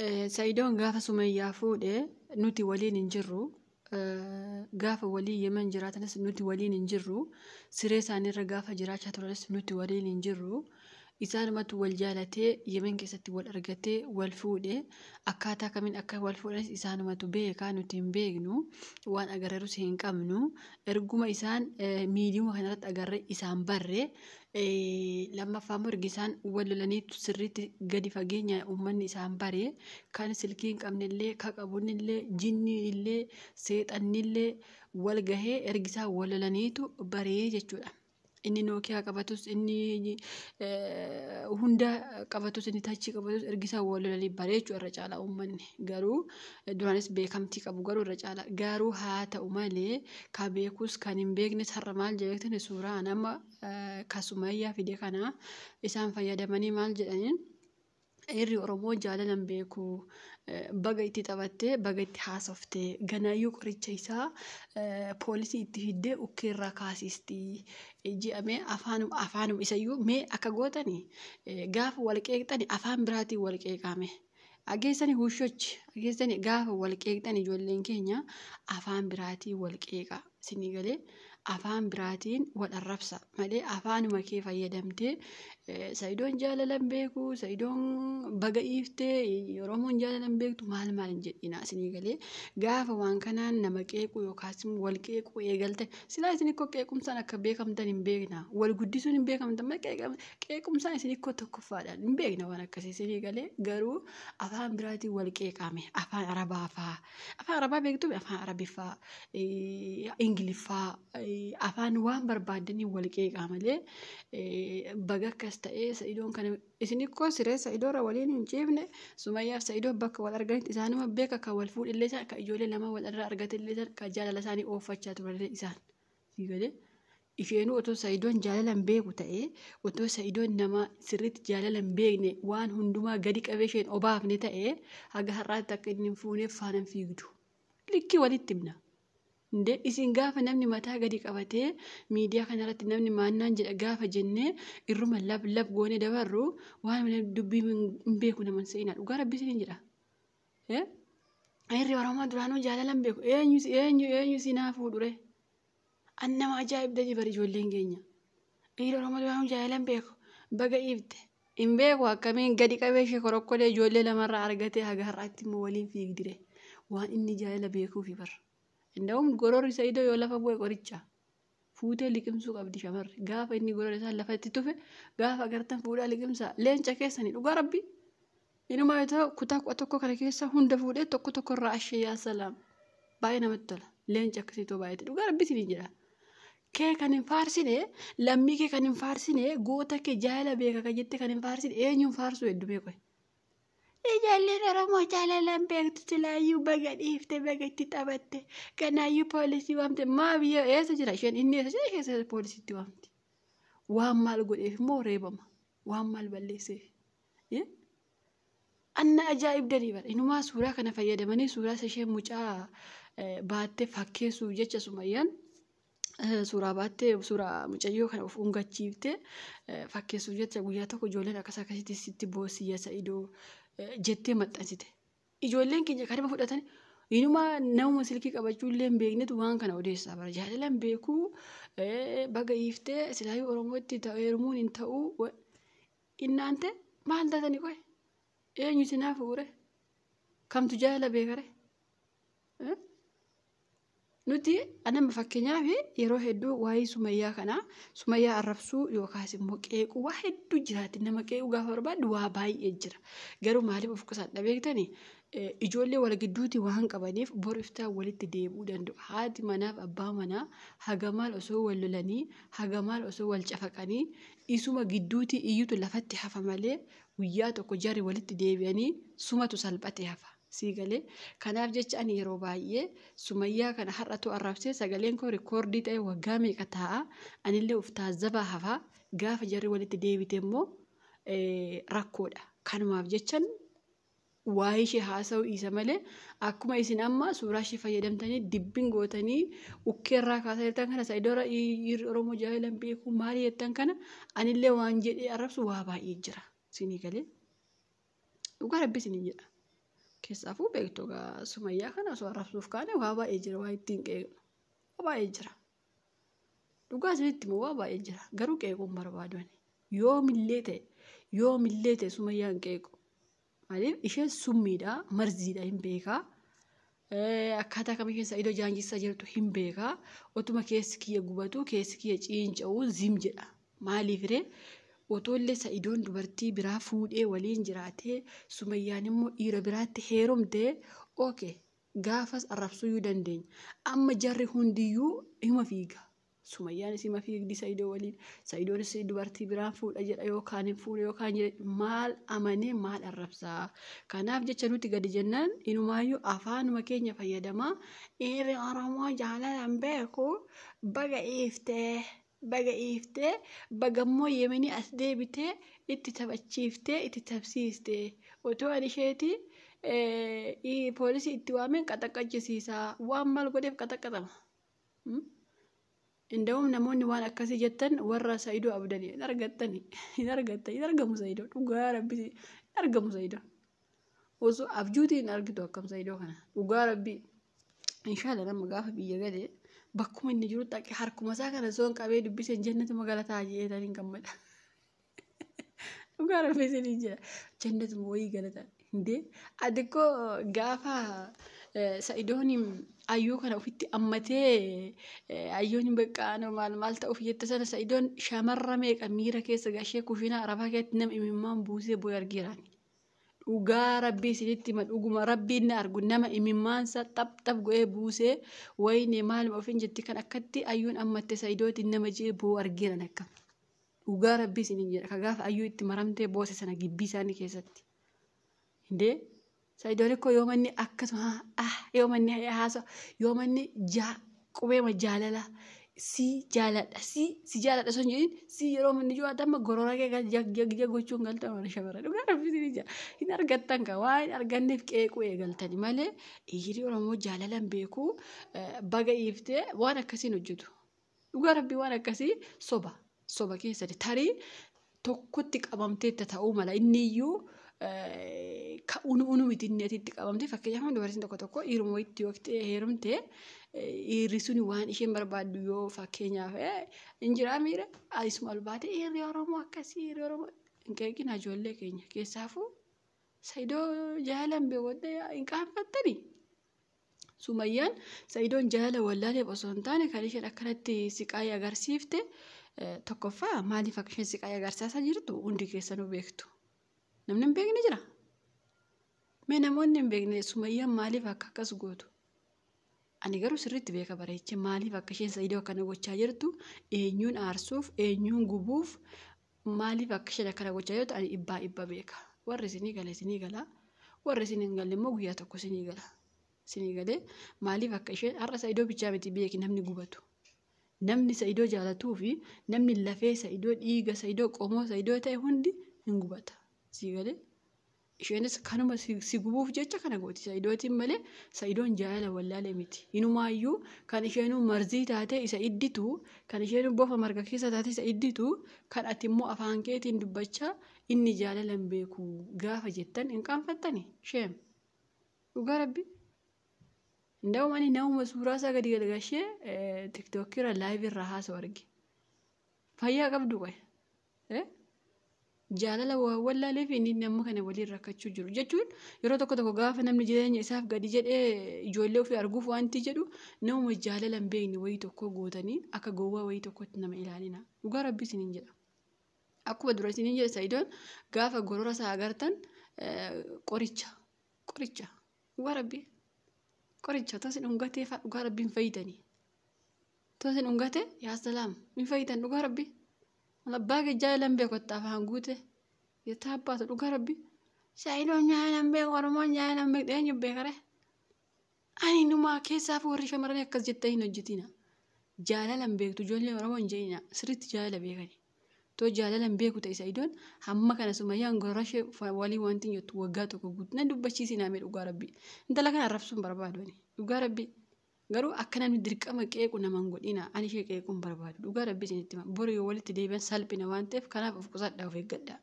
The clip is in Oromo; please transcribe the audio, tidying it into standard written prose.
Sa'idoon gaafa Sumayyaa fuudhee nuti waliin hin jirru. Gaafa walii Yemen jiraatanis nuti waliin hin jirru. Siree isaaniirra gaafa jiraachaa turanis nuti waliin hin jirru. Isaanumatu wal jaalatee Yemen keessatti wal argatee wal fuudhee akkaataa kamiin akka wal fuudhanis isaanumatu beekaa nuti hin beeknu. Waan agarreerus hin qabnu. Erguma isaan miidiyuma kanarratti agarree isaan barree lammaffaa immoo ergi isaan wal lolaniitu sirriitti gadi fageenya uummanni isaan baree kan silkii hin qabnellee kan qabunillee jinniillee seexannillee wal gahee ergi isaan wal lolaniitu baree jechuudha. Inni Nookiyaa qabatus inni hunda qabatus inni Tachii qabatus ergi isaan wal lolanii baree jechuudha irra caalaa uummanni. Garuu duraanis beekamtii qabu garuu irra caalaa. Garuu haa ta'u malee kan beekus kan hin beeknes har'a maal jedhanii suuraa nama kan Sumayyaa fide kana isaan fayyadamanii maal jedhaniin irri Oromoo jaalalan beeku baga itti taphattee baga itti haasoftee ganaayyuu qoricha isaa poolisii itti fiddee ukkeerraa kaasisti jedhamee afaanuma isayyuu mee akka gootanii gaafa wal qeeqxani afaan biraatiin wal qeeqame. Ageessanii huushochi ageessanii gaafa wal qeeqxani ijoolleen keenya afaan biraatiin wal qeeqa sinii galee afaan biraatiin wal arrabsa malee afaanuma kee fayyadamtee Sa'idoon jaalalan beeku Sa'idoon baga iiftee Oromoon jaalalan beektu maal hin jedhina sinii galee gaafa waan kanaan nama qeequ yookaas wal qeequ eegalte silaa isin ikkoo qeequmsaan akka beekamtan hin beekna wal guddisuun hin beekamtan malee qeequmsaan isin ikkoo tokkoffaadhaan hin beekna waan akkasii sinii galee garuu afaan biraatiin wal qeeqame afaan Arabaa fa'aa afaan Arabaa beektu afaan Arabiffaa Ingiliffaa afaan waan barbaadanii wal qeeqaa malee baga akkas ta'ee Sa'idoon kana isin ikkoo siree Sa'idoorra waliin hin ciifne Sumayyaaf Sa'idoon bakka wal arganitti isaanuma beeka kan wal fuudhillee isaan kan ijoollee lama wal irraa argatillee isaan kan jaalala isaanii ooffachaa turanillee isaan sigalee isheenuu otoo Sa'idoon jaalalan beeku ta'ee otoo Sa'idoon nama sirriitti jaalalan beekne waan hundumaa gadi qabee isheen obaafne ta'ee haga har'aatti akka inni hin fuuneef faana fiigdu likkii walitti himna. Isin gaafa namni mataa gadi qabatee miidiyaa kanarratti namni maannaan jedha gaafa jennee irruma lab goone dabarru waan dubbii hin beeku naman seenaa dhugaa rabbi isin jedha. Irri Oromoo duraanuu jaalalan beeku eenyu sinaa fuudhure annama ajaa'ibdanii bari ijoolleen keenya. Irri Oromoo duraanuu jaalalan beeku baga iifte hin beeku akkamiin gadi qabee ishee korokkolee ijoollee lamarraa argatee haga har'aatti immoo waliin fiigdire waan inni jaalala beekuufi bara. Indahum gororri Sa'idoo yoo lafa bu'e qoricha fuutee liqimsuu qabdi shamarri gaafa inni gororri isaa lafatti tufe gaafa agartan fuudhaa liqimsaa leenca keessanii dhugaa rabbi inuma yoo ta'u kutaa tokko kana keessa hunda fuudhee tokko irraa ashee yaa salaam baay'ee namatti tola leenca akkasiitoo baay'eetti dhugaa rabbi isin jedha kee kan hin faarsine lammii kee kan hin faarsine goota kee jaalala beeka kan jette kan hin faarsine eenyuun faarsuu hedduu beeku. Ijoolleen Oromoo jaalalan beektu silaayyuu baga dhiifte baga itti taphatte ganaayyuu poolisii waamte maa biyya eessa jira isheen inni eessa jira keessa poolisiitti waamti waan maal godheef immoo reebama waan maal balleesseef anna ajaa'ibdanii bara inumaa suuraa kana fayyadamanii suuraa ishee mucaa baattee fakkeessuuf jecha Sumayyaan suuraa baattee suuraa mucayyoo kana of ungachiiftee fakkeessuuf jecha guyyaa tokko ijoolleen akkasitti sitti boosiyya Sa'idoo jettee maxxansite ijoolleen keenya kadhama fudhatan inuma nama silkii qabachuullee hin beeknetu waan kana odeessaa bara jaalalan beekuu baga iiftee silaayyuu Oromootti heerumuun hin ta'uu innaante maal taatanii qoy eenyu sinaa fuure kamtu jaalala beekare nuti anama fakkeenyaaf yeroo hedduu waa'ee Sumayyaa kana Sumayyaa arrabsuu yookaas immoo qeequu waa hedduu jiraati nama qeequu gaafa barbaadu waa baay'ee jira garuu maaliif of qusaadha beektanii ijoollee wal gidduutti waan qabaniif boriftaa walitti deebi'uu danda'u haati manaaf abbaa manaa hagamaal osoo wal lolanii hagamaal osoo wal cafaqanii isuma gidduutti iyyutu lafatti hafa malee guyyaa tokko jarri walitti deebi'anii sumatu salphate hafa. Sigalee kanaaf jecha ani yeroo baay'ee Sumayyaa kana har'atu arrabsee sagaleen koo rikoordii ta'e waggaa meeqa ta'a anillee uf taazzabaa hafa gaafa jarri walitti deebite immoo rakkoodha kanumaaf jechan waa'ee ishee haasa'uu isa malee akkuma isin amma suuraa ishee fayyadamtanii dibbin gootanii ukkeerraa kaasaa jirtan kana Sa'idoora Oromoo jaallalan beekuu maali jettan kana anillee waan jedhee arrabsu waa baay'ee jira sinii galee dhugaa rabbi isin jedha. Keessaafuu beektu gaa Sumayyaa kana osoo arrabsuuf kaane waa baay'ee jira waa ittiin qeeqnu. Waa baay'ee jira. Dhugaa isinitti immoo waa baay'ee jira. Garuu qeequun barbaadu. Yoomillee ta'e Sumayyaan qeequ. Maaliif isheen summiidha marziidha hin beekaa. Akkaataa kam isheen Sa'idoo jaanjisaa jirtu hin beekaa. Otuma keessi kiyya gubatu keessi kiyya ciinca'uu zim jedha. Maaliifiree otollee Sa'idoon dubartii biraa fuudhee waliin jiraatee Sumayyaan immoo dhiira biraatti heerumtee ookee gaafas arrabsuu dandeenya. Amma jarri hundiyyuu hima fiiga. Sumayyaan isima fiigdi Sa'idoo waliin. Sa'idoonis dubartii biraan fuudha jedha yookaan hin fuudhe yookaan maal amanee maal arrabsaa. Kanaaf jecha nuti gadi jennaan inumaayyuu afaanuma keenya fayyadamaa dhiirri Oromoo jaalalaan beeku baga iiftee bagammoo Yemenii as deebitee itti taphachiiftee itti tapsiistee otoo ani isheeti poolisii itti waameen qaxaqqachisiisaa waan maal godheef qaxaqqatama. Inda'uun namoonni waan akkasii jettan warra Sa'idoo abdanii hin argamu Sa'idoo dhugaa rabbii hin argamu Sa'idoo. Osoo abjuutiin argitu akkam Sa'idoo kana dhugaa rabbii. Inshaallah nama gaafa biyya galee bakkuma inni jiru dhaqee harkuma isaa kana soon qabee dubbiseen jannati magalataa jedhanii hin gammada. Dhugaa rabbii isinii jira jannati wayii galata hindee adikkoo gaafa Sa'idoon ayyuu kana ofitti ammatee ayyoon bakka maal ta'uuf jette sana Sa'idoon shamarra meeqa miira keessa gashee kushiinaa arafaa keessatti nama imimmaan buusee boo'ee argeerani. Dhugaa rabbii isinitti hima dhuguma rabbiin na argu nama imimmaansa xapxap go'ee buusee wayne maaluma ofiin jetti kan akkatti ayyuun ammatte Sa'idootiin nama jee boo'u argeeran akkam. Dhugaa rabbii isiniin jedha ka gaafa ayyuu itti maramtee boose sana gibbii isaanii keessatti. Hindee Sa'idoon ikkoo yoomanni akkasuma yoomanni haasa yoomanni qubeema jaalala si jaaladha son jedhin si yeroo manni jiru adama gorora kee jag gochuun galtan warra shamarran dhugaa rabbii hin argattan ka waa hin arganneef qeequu eegaltani malee dhiirri Oromoo jaalalan beekuu baga iiftee waan akkasiin hojjetu. Dhugaa rabbii waan akkasii soba keessatti tarii tokkotti qabamtee ta'uu mala inni iyyuu ka unu miti inni atitti qabamte fakkeenyaaf dubartiin tokko dhiiruma itti waqtii heerumte dhiirri suni waan isheen barbaaddu yoo fakkeenyaaf injiraa miira isuma albaate dhiirri Oromoo akkasii dhiirri Oromoo hin qeeqina ijoollee keenya keessaafuu Sa'idoo jaalan beekodde hin qaanfattani. Sumayyaan Sa'idoon jaala wallaalee osoo hin taane kan isheen akkanatti siqaayii agarsiifte tokkoffaa maaliif akka isheen siqaayii agarsiisaa jirtu hundi keessanuu beektu. Namni hin beekne jira. Mee namoonni hin beekne Sumayyaan maaliif akka akkas gootu? Ani garuu sirriitti beeka bareeche maaliif akka isheen Sa'idoo akkana gochaa jirtu eenyuun aarsuuf eenyuun gubuuf maaliif akka isheen akkana gochaa jirtu ani dhibbaa beeka. Warri isinii gala warri isin hin galle immoo guyyaa tokko isinii gala. Isinii galee maaliif akka isheen har'a Sa'idoo bichaa miti beeki namni gubatu. Namni Sa'idoo jaalatuu fi namni lafee Sa'idoo dhiiga Sa'idoo qomoo Sa'idoo ta'e hundi hin gubata. Sigalee isheenis kanuma si gubuuf jecha kana gooti Sa'idootiin malee Sa'idoon jaalala wallaalee miti. Inumaayyuu kan isheenuu marzii taate isa idditu kan isheenuu bofa marga keessa taate isa idditu kan ati immoo afaan keetiin dubbachaa inni jaalalan beeku gaafa jettan hin qaanfattani sheem. Dhugaa rabbi. Nda'u mani nama suuraa isaa gadi galgashee tiktookirra live irra haasa'u arge. Fayyaa qabdu qoy. Jaalala wallaalee fi inni amma kana waliin rakkachuu jiru jechuun yeroo tokko gaafa namni jireenya isaaf gadi jedhee ijoollee ofii arguuf wanti jedhu nama jaalalan beekni wayii tokko gootanii akka gowwaa wayii tokkotti nama ilaalina. Dhugaa rabbii isiniin jedha. Akkuma dura isiniin jedha Sa'idoon gaafa gorora isaa agartan qoricha dhugaa rabbii qoricha tosin dhungatee dhugaa rabbii hin fayyitanii. Tosin dhungate yaa salaam hin fayyitan dhugaa rabbii. Labbaa jaalan beekotta afaan guute yetaa abbaatu dhugaa rabbi Sa'idoon jaalan beeku Oromoon jaalan beeku eenyu beekare ani numaa keessaaf warri shamarranii akkas jettanii hin hojjetina jaalalan beektu ijoollee Oromoon jeena sirriitti jaalala beekani too jaalalan beeku ta'e Sa'idoon hamma kana Sumayyaan gororashee walii wanti jettu waggaa tokko guutu nan dubbachiisinaa mee dhugaa rabbi intala kana arrabsuun barbaadoni dhugaa rabbi. Garuu akka namni dirqama qeequ naman godhina ani ishee qeequun barbaadu dhugaa rabbii isinitti hima boru yoo walitti deebi'an salphina waan ta'eef kanaaf of qusadhaa of eeggadhaa.